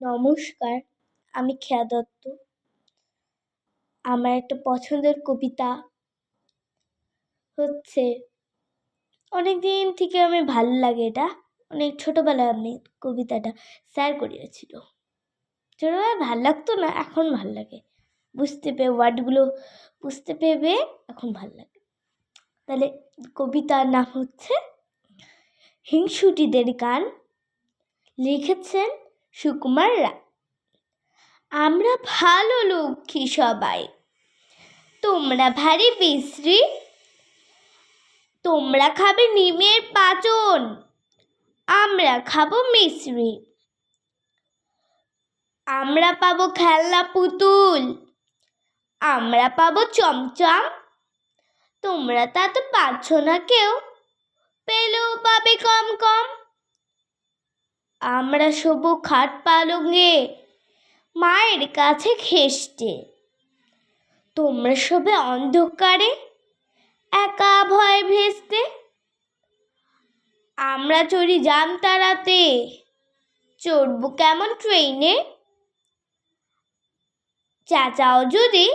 নমস্কার, আমি খেয়া দত্ত। আমার একটা পছন্দের কবিতা হচ্ছে, অনেক দিন থেকে আমি ভালো লাগে এটা। অনেক ছোটোবেলায় আমি কবিতাটা স্যার করিয়েছিল। ছোটোবেলায় ভাল লাগতো না, এখন ভাল লাগে। ওয়ার্ডগুলো বুঝতে পেরে এখন ভাল লাগে। তাহলে কবিতার নাম হচ্ছে হিংসুটিদের গান, লিখেছেন সুকুমার রায়। আমরা ভালো লক্ষ্মী সবাই, তোমরা ভারী বিশ্রী। তোমরা খাবে নিমের পাচন, আমরা খাবো মিশ্রি। আমরা পাবো খেলনা পুতুল, আমরা পাবো চমচম। তোমরা তা তো পাচ্ছ না কেউ, পেলেও পাবে কম কম। আমরা শোবো খাট পালঙে, মায়ের কাছে ঘেঁষটে। তোমরা শোবে অন্ধকারে, একা ভয়ে ভেস্তে। আমরা চড়ি জামতারাতে, চড়বো কেমন ট্রেনে। চাচাও যদি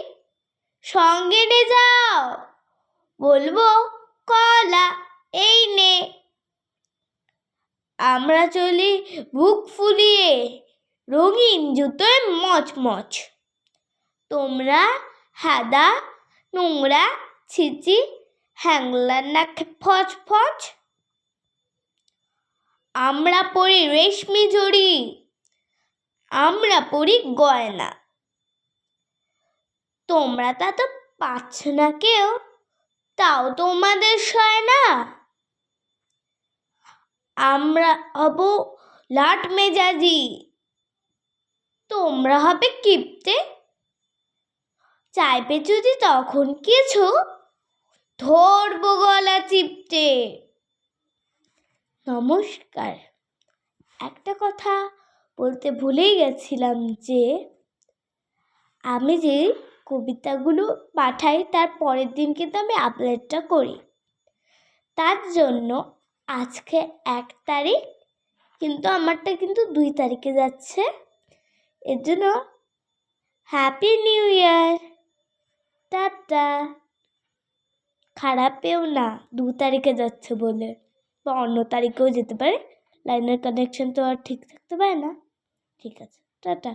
সঙ্গে নে যাও, বলবো কলা এই নে। আমরা চলি বুক ফুলিয়ে, রঙিন জুতোয় মচমচ। তোমরা হাদা নোংরা ছিচি, হ্যাংলার নাকে ফচ ফচ। আমরা পরি রেশমি জড়ি, আমরা পরি গয়না। তোমরা তা তো পাচ্ছ না কেউ, তাও তোমাদের সয় না। আমরা হব লাট মেজাজি, তোমরা হবে কিপ্টে। চাইবে যদি তখন কিছু, ধরবো গলা চিপটে। নমস্কার। একটা কথা বলতে ভুলেই গেছিলাম যে আমি যে কবিতাগুলো পাঠাই তার পরের দিন কিন্তু আমি আপলোডটা করি। তার জন্য আজকে 1 তারিখ, কিন্তু আমারটা কিন্তু 2 তারিখে যাচ্ছে। এর জন্য হ্যাপি নিউ ইয়ার, টাটা। খারাপ পেও না 2 তারিখে যাচ্ছে বলে, বা অন্য তারিখেও যেতে পারে। লাইনের কানেকশন তো আর ঠিক থাকতে পারে না। ঠিক আছে, টাটা।